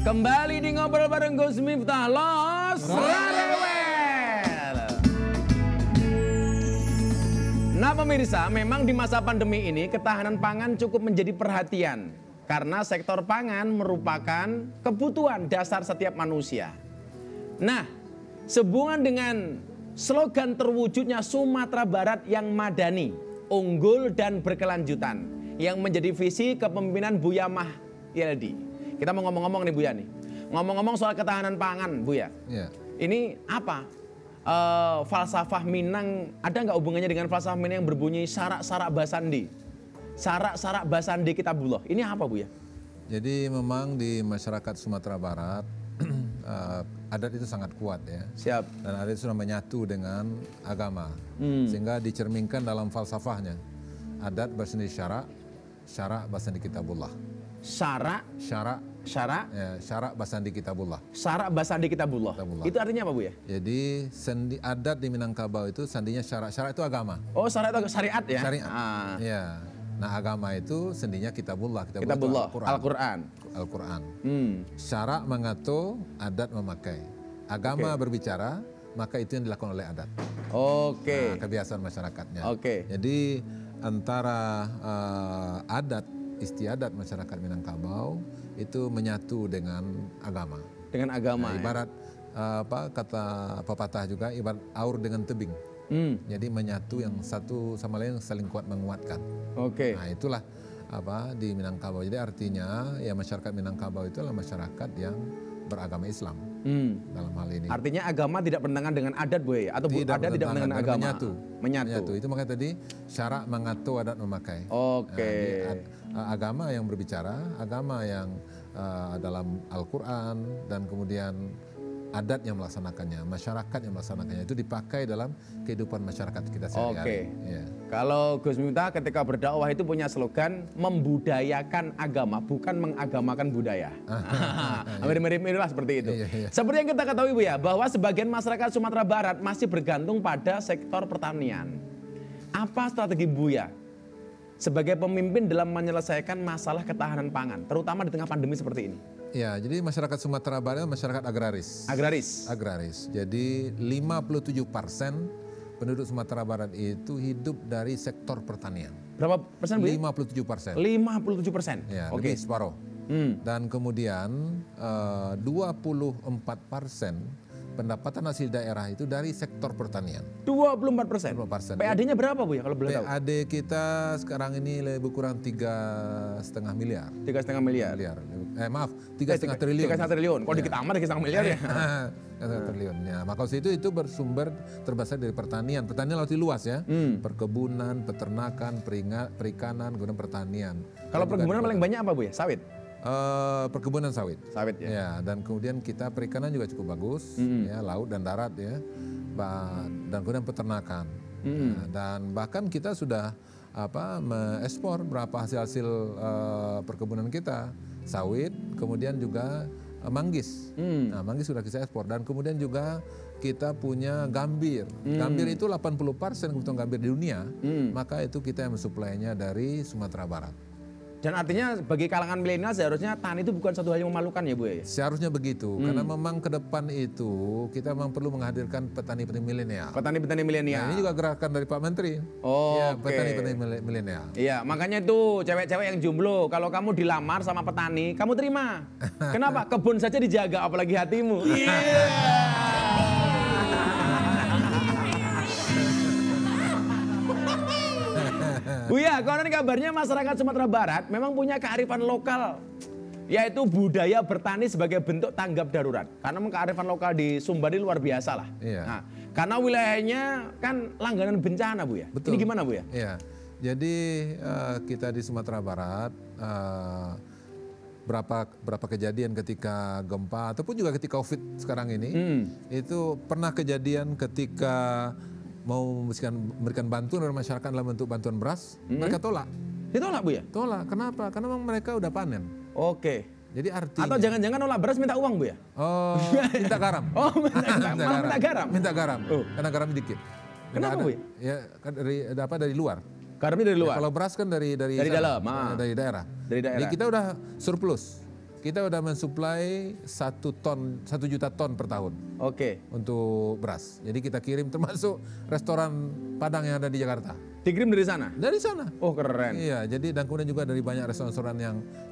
Kembali di ngobrol bareng Gus Miftah Los Rewel. Nah pemirsa, memang di masa pandemi ini ketahanan pangan cukup menjadi perhatian. Karena sektor pangan merupakan kebutuhan dasar setiap manusia. Nah, sehubungan dengan slogan terwujudnya Sumatera Barat yang madani, unggul dan berkelanjutan, yang menjadi visi kepemimpinan Buya Mahyildi. Kita mau ngomong-ngomong nih Buya nih. Ngomong-ngomong soal ketahanan pangan Buya. Ya. Ini apa? Falsafah Minang, ada nggak hubungannya dengan falsafah Minang yang berbunyi sarak-sarak basandi? Sarak-sarak basandi kitabullah. Ini apa Buya? Jadi memang di masyarakat Sumatera Barat adat itu sangat kuat ya. Siap. Dan adat itu sudah menyatu dengan agama. Sehingga dicerminkan dalam falsafahnya. Adat bersendiri syarak, syarak basandi kitabullah. Syarak, Syarak, syarak, ya, syarak basandi kitabullah. syarak basandi kitabullah. Kitabullah. Itu artinya apa Buya? Jadi adat di Minangkabau itu sandinya syarak. Syarak itu agama. Oh syarak itu syariat ya? Syariat. Ah. Ya. Nah agama itu sendinya kitabullah. Kitabullah, Al-Quran. Al-Quran. Hmm. Syarak mengatur, adat memakai. Agama berbicara, maka itu yang dilakukan oleh adat. Oke. Nah, kebiasaan masyarakatnya. Oke. Jadi antara adat, istiadat masyarakat Minangkabau itu menyatu dengan agama. Dengan agama. Nah, ibarat kata pepatah juga, ibarat aur dengan tebing. Jadi menyatu yang satu sama lain saling kuat menguatkan. Oke. Nah itulah di Minangkabau. Jadi artinya ya masyarakat Minangkabau itu adalah masyarakat yang beragama Islam dalam hal ini. Artinya agama tidak bertentangan dengan adat Buya? Atau adat tidak bertentangan dengan agama? Menyatu. Itu makanya tadi syarak mengatur, adat memakai. Oke. Agama yang berbicara, agama yang dalam Al-Quran dan kemudian adat yang melaksanakannya, masyarakat yang melaksanakannya itu dipakai dalam kehidupan masyarakat kita sehari-hari. Oke. Ya. Kalau Gus Miftah ketika berdakwah itu punya slogan membudayakan agama, bukan mengagamakan budaya. Mirip-mirip inilah seperti itu. Iya. Seperti yang kita ketahui Bu ya, bahwa sebagian masyarakat Sumatera Barat masih bergantung pada sektor pertanian. Apa strategi Buya sebagai pemimpin dalam menyelesaikan masalah ketahanan pangan, terutama di tengah pandemi seperti ini? Ya, jadi masyarakat Sumatera Barat masyarakat agraris. Agraris. Jadi 57% penduduk Sumatera Barat itu hidup dari sektor pertanian. Berapa persen Bu? 57%. 57%. Ya, Oke. lebih separuh. Dan kemudian 24% pendapatan hasil daerah itu dari sektor pertanian. 24%. 24%. PAD-nya berapa Bu ya kalau boleh tahu? PAD kita sekarang ini lebih kurang 3,5 miliar. 3,5 miliar. Maaf, 3,5 triliun. 3,5 triliun. Kok dikit amat 3,5 miliar ya? 3,5 triliun. Ya, maka itu bersumber terbesar dari pertanian. Pertanian laut luas ya. Perkebunan, peternakan, perikanan, kemudian pertanian. Kalau perkebunan paling banyak apa Bu ya? Sawit? Perkebunan sawit. Sawit ya. Ya, dan kemudian kita perikanan juga cukup bagus, ya, laut dan darat ya. Dan kemudian peternakan. Nah, dan bahkan kita sudah mengekspor berapa hasil perkebunan kita. Sawit, kemudian juga manggis. Nah, manggis sudah kita ekspor dan kemudian juga kita punya gambir. Gambir itu 80% kebutuhan gambir di dunia. Maka itu kita yang mensuplainya dari Sumatera Barat. Dan artinya bagi kalangan milenial seharusnya tani itu bukan satu hal yang memalukan ya Bu ya? Seharusnya begitu, karena memang ke depan itu kita memang perlu menghadirkan petani-petani milenial. Petani-petani milenial. Nah, ini juga gerakan dari Pak Menteri. Oh, ya, oke. Petani-petani milenial. Iya, makanya itu cewek-cewek yang jomblo, kalau kamu dilamar sama petani, kamu terima. Kenapa? Kebun saja dijaga, apalagi hatimu. Iya. Buya, konon kabarnya masyarakat Sumatera Barat memang punya kearifan lokal, yaitu budaya bertani sebagai bentuk tanggap darurat. Karena memang kearifan lokal di Sumbar ini luar biasa lah. Iya. Nah, karena wilayahnya kan langganan bencana Bu ya. Betul. Ini gimana Bu ya? Iya. Jadi kita di Sumatera Barat berapa kejadian ketika gempa ataupun juga ketika COVID sekarang ini itu pernah kejadian ketika mau memberikan bantuan dari masyarakat dalam bentuk bantuan beras, mereka tolak. Ditolak Bu ya? Tolak, kenapa? Karena memang mereka udah panen. Oke. Jadi artinya... Atau jangan-jangan nolak beras minta uang Bu ya? Oh, minta garam. Oh, minta garam. Minta garam, karena garam dikit. Kenapa Bu ya? Ya, dari luar. Garamnya dari luar? Ya, kalau beras kan dari dalam. Dari daerah. Dari daerah. Jadi kita udah surplus. kita udah mensuplai 1 juta ton per tahun Oke. untuk beras. Jadi kita kirim termasuk restoran Padang yang ada di Jakarta. Dikirim dari sana? Dari sana. Oh keren. Iya, jadi dan kemudian juga dari banyak restoran-restoran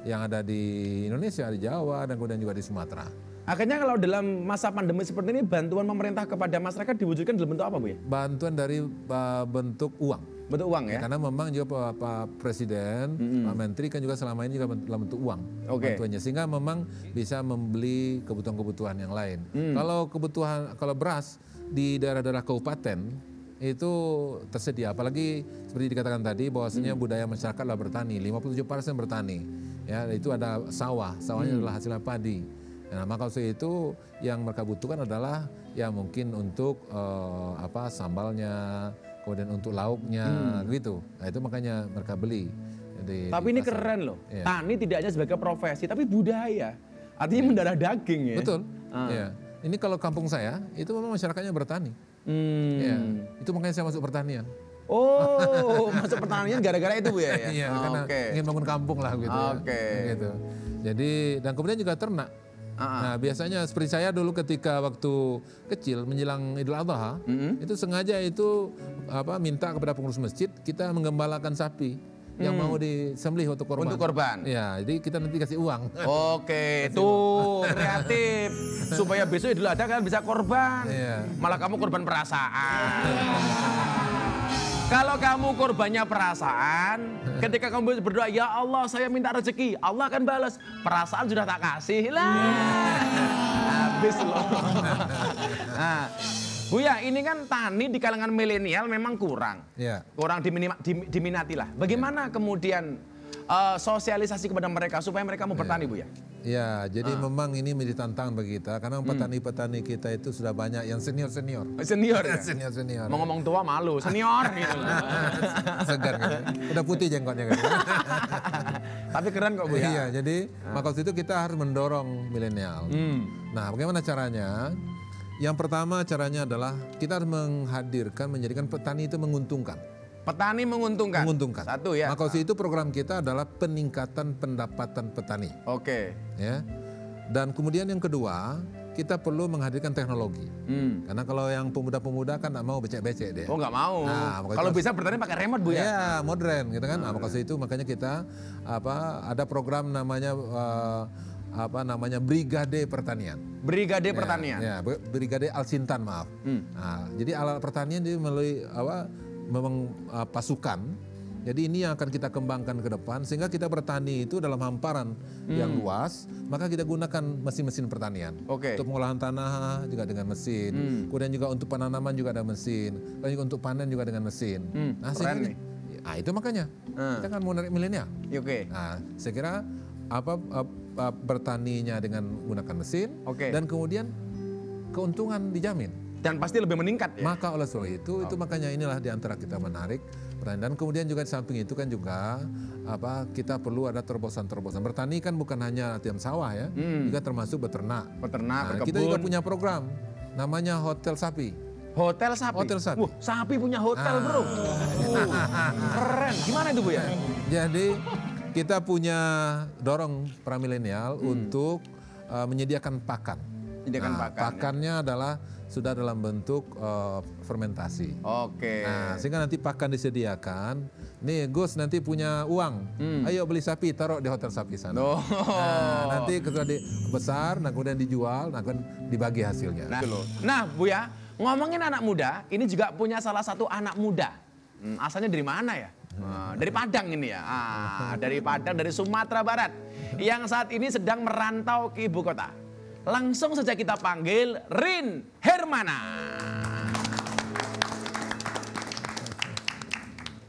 yang ada di Indonesia, di Jawa, dan kemudian juga di Sumatera. Akhirnya kalau dalam masa pandemi seperti ini bantuan pemerintah kepada masyarakat diwujudkan dalam bentuk apa Bu ya? Bantuan dari bentuk uang. Bentuk uang ya? Karena memang juga Pak Presiden, Pak Menteri kan juga selama ini juga dalam bentuk uang bantuannya, sehingga memang bisa membeli kebutuhan-kebutuhan yang lain. Kalau beras di daerah-daerah kabupaten itu tersedia, apalagi seperti dikatakan tadi bahwasanya budaya masyarakat adalah bertani, 57% bertani. Ya, itu ada sawahnya adalah hasil padi. Nah, maka itu yang mereka butuhkan adalah ya mungkin untuk sambalnya, kemudian untuk lauknya gitu. Nah, itu makanya mereka beli. Tapi ini keren loh. Iya. Tani tidak hanya sebagai profesi tapi budaya. Artinya mendarah daging ya. Betul. Iya. Ini kalau kampung saya itu memang masyarakatnya bertani. Ya, itu makanya saya masuk pertanian. Oh, masuk pertanian gara-gara itu Bu ya? Iya, karena ingin bangun kampung lah gitu. Gitu. Jadi dan kemudian juga ternak. Nah, biasanya seperti saya dulu ketika waktu kecil menjelang Idul Adha, itu sengaja itu minta kepada pengurus masjid kita menggembalakan sapi yang mau disembelih untuk korban. Untuk korban. Ya, jadi kita nanti kasih uang. Oke, tuh kreatif supaya besok Idul Adha kan bisa korban. Iya. Malah kamu korban perasaan. Kalau kamu korbannya perasaan, ketika kamu berdoa, ya Allah saya minta rezeki, Allah akan balas. Perasaan sudah tak kasih lah. Habis loh. Nah, Buya, ini kan tani di kalangan milenial memang kurang. Ya. Kurang diminati lah. Bagaimana kemudian sosialisasi kepada mereka supaya mereka mau bertani, Buya? Ya, jadi memang ini menjadi tantangan bagi kita karena petani-petani kita itu sudah banyak yang senior-senior. Senior ya? Senior-senior. Mau ngomong tua malu, senior gitu loh. Segar gitu. Udah putih jenggotnya kan. Tapi keren kok Bu ya. Iya, jadi maka itu kita harus mendorong milenial. Nah, bagaimana caranya? Yang pertama caranya adalah kita harus menjadikan petani itu menguntungkan. Petani menguntungkan. Satu ya. Maka itu program kita adalah peningkatan pendapatan petani. Oke. Ya. Dan kemudian yang kedua, kita perlu menghadirkan teknologi. Karena kalau yang pemuda-pemuda kan nggak mau becek-becek deh. Oh nggak mau. Nah, kalau bisa bertani pakai remote Bu ya. Iya, modern gitu kan. Nah, makanya kita ada program namanya Brigade Pertanian. Brigade Pertanian. Ya, Brigade Alsintan maaf. Nah, jadi alat pertanian dia melalui memang pasukan. Jadi ini yang akan kita kembangkan ke depan sehingga kita bertani itu dalam hamparan yang luas, maka kita gunakan mesin-mesin pertanian. Untuk pengolahan tanah juga dengan mesin. Kemudian juga untuk penanaman juga ada mesin. Dan juga untuk panen juga dengan mesin. Nah, sehingga itu makanya kita kan mau menarik milenial. Nah, saya kira bertaninya dengan menggunakan mesin dan kemudian keuntungan dijamin. Dan pasti lebih meningkat ya. Maka oleh sebab itu makanya inilah diantara kita menarik dan kemudian juga di samping itu kan juga kita perlu ada terobosan-terobosan. Bertani kan bukan hanya tiam sawah ya, juga termasuk beternak. Berkebun. Kita juga punya program namanya Hotel Sapi. Hotel Sapi. Sapi punya hotel bro. Keren. Gimana itu Bu ya? Jadi kita punya dorong para milenial untuk menyediakan pakan. Pakannya adalah sudah dalam bentuk fermentasi. Nah, sehingga nanti pakan disediakan. Nih Gus nanti punya uang, ayo beli sapi, taruh di Hotel Sapi sana. Nah, nanti setelah besar, nah kemudian dijual, nah kan dibagi hasilnya. Nah Buya, ngomongin anak muda, ini juga punya salah satu anak muda. Asalnya dari mana ya? Dari Padang ini ya. Dari Padang, dari Sumatera Barat. Yang saat ini sedang merantau ke ibu kota. Langsung saja kita panggil Rin Hermana.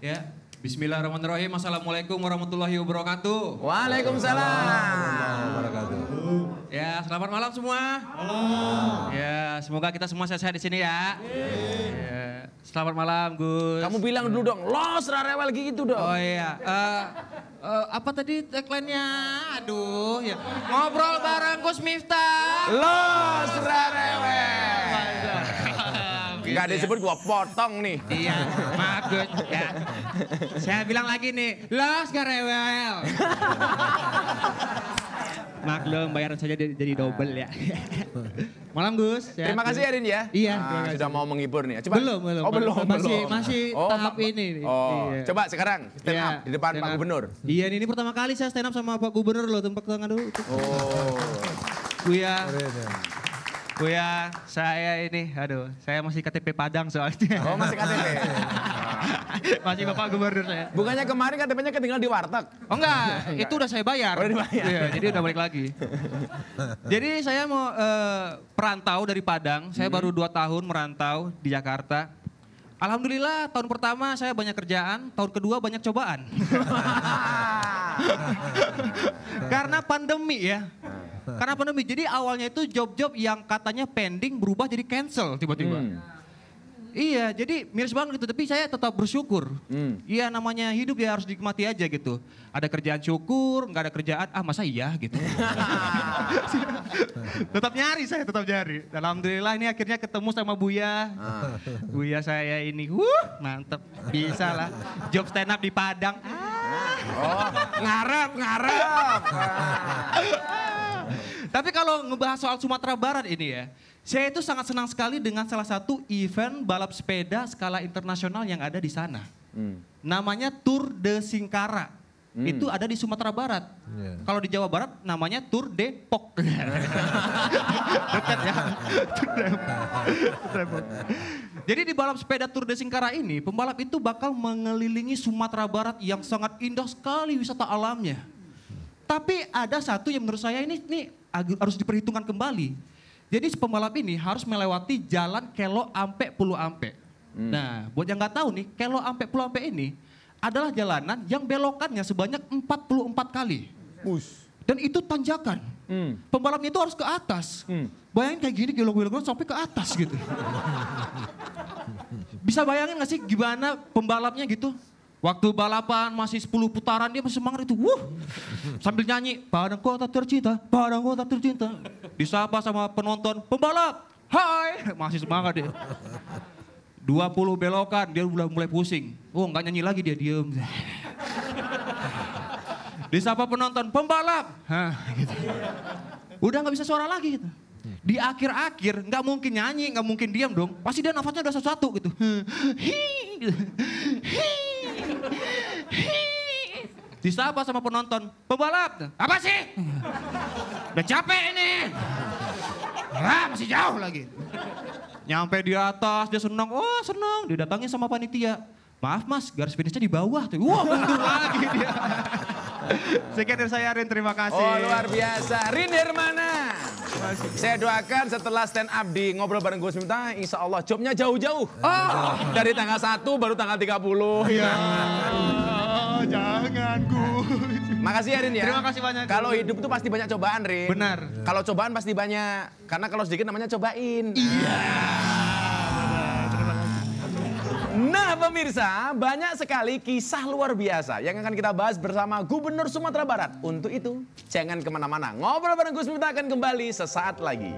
Ya, bismillahirrahmanirrahim. Assalamualaikum warahmatullahi wabarakatuh. Waalaikumsalam. Ya, selamat malam semua. Halo. Ya, semoga kita semua sehat di sini ya. Ya. Selamat malam, Gus. Kamu bilang dulu dong, los rarewel gitu dong. Oh iya. Apa tadi tagline-nya? Aduh, ya. Ngobrol bareng Gus Miftah. Los rarewel. Gak disebut gua potong nih. Iya, maaf Gus. Ya. Saya bilang lagi nih, los rarewel. Maklum, bayaran saja jadi double ya. Malam Gus. Sehat, Terima kasih Gus. ya Rin ya. Iya, Nah, terima kasih. sudah mau menghibur nih. Coba. Belum. Oh, belum. Masih tahap ini. Oh, Iya. coba sekarang stand Iya, up di depan stand Pak up. Gubernur. Iya, ini pertama kali saya stand up sama Pak Gubernur loh, tepuk tangan dulu. Oh. Buya, saya ini, saya masih KTP Padang soalnya. Oh, masih KTP. Masih Bapak Gubernur saya. Bukannya kemarin KTP-nya ketinggalan di warteg. Oh enggak, itu udah saya bayar. Oh, udah dibayar. Iya, jadi udah balik lagi. Jadi saya mau perantau dari Padang, saya baru 2 tahun merantau di Jakarta. Alhamdulillah tahun pertama saya banyak kerjaan, tahun kedua banyak cobaan. Karena pandemi ya. Karena pandemi, jadi awalnya itu job-job yang katanya pending berubah jadi cancel tiba-tiba. Iya, jadi miris banget gitu, tapi saya tetap bersyukur. Iya, namanya hidup ya harus dinikmati aja gitu. Ada kerjaan syukur, nggak ada kerjaan, masa iya gitu. Tetap nyari. Alhamdulillah ini akhirnya ketemu sama Buya. Buya saya ini, mantep, bisa lah. Job stand up di Padang. Oh, ngarep. Tapi kalau ngebahas soal Sumatera Barat ini ya, saya itu sangat senang sekali dengan salah satu event balap sepeda skala internasional yang ada di sana. Namanya Tour de Singkara. Itu ada di Sumatera Barat. Kalau di Jawa Barat namanya Tour Depok. Dekat ya. Depok. Jadi di balap sepeda Tour de Singkara ini, pembalap itu bakal mengelilingi Sumatera Barat yang sangat indah sekali wisata alamnya. Tapi ada satu yang menurut saya ini harus diperhitungkan kembali. Jadi pembalap ini harus melewati jalan Kelo Ampe Pulau Ampe. Nah, buat yang nggak tahu nih, Kelo Ampe Pulau Ampe ini adalah jalanan yang belokannya sebanyak 44 kali. Dan itu tanjakan. Pembalapnya itu harus ke atas. Bayangin kayak gini gelong-gelong sampai ke atas gitu. Bisa bayangin gak sih gimana pembalapnya gitu? Waktu balapan masih 10 putaran dia masih semangat itu. Sambil nyanyi, Padang Kota Tercinta, Padang Kota Tercinta. Disapa sama penonton, pembalap, hai. Masih semangat dia. 20 belokan, dia udah mulai pusing. Oh nggak nyanyi lagi dia, diem. Disapa penonton, pembalap. Gitu. Udah nggak bisa suara lagi gitu. Di akhir-akhir nggak mungkin nyanyi, nggak mungkin diam dong. Pasti dia nafasnya udah satu-satu gitu. Disapa sama penonton, pembalap, apa sih? Udah capek ini. Masih jauh lagi. Nyampe di atas, dia senang, senang. Didatangi sama panitia. Maaf mas, garis finishnya di bawah. Wah, mundur lagi dia. Sekian dari saya, Rin, terima kasih. Oh, luar biasa. Rin Hermana. Saya doakan setelah stand up di Ngobrol Bareng Gus Miftah, insya Allah jobnya jauh-jauh. Dari tanggal 1 baru tanggal 30. Ya, jangan Gus. Makasih ya Rin ya. Terima kasih banyak. Kalau hidup itu pasti banyak cobaan Rin. Benar. Kalau cobaan pasti banyak. Karena kalau sedikit namanya cobain. Iya. Nah pemirsa, banyak sekali kisah luar biasa yang akan kita bahas bersama Gubernur Sumatera Barat. Untuk itu, jangan kemana-mana. Ngobrol bareng Gus Miftah akan kembali sesaat lagi.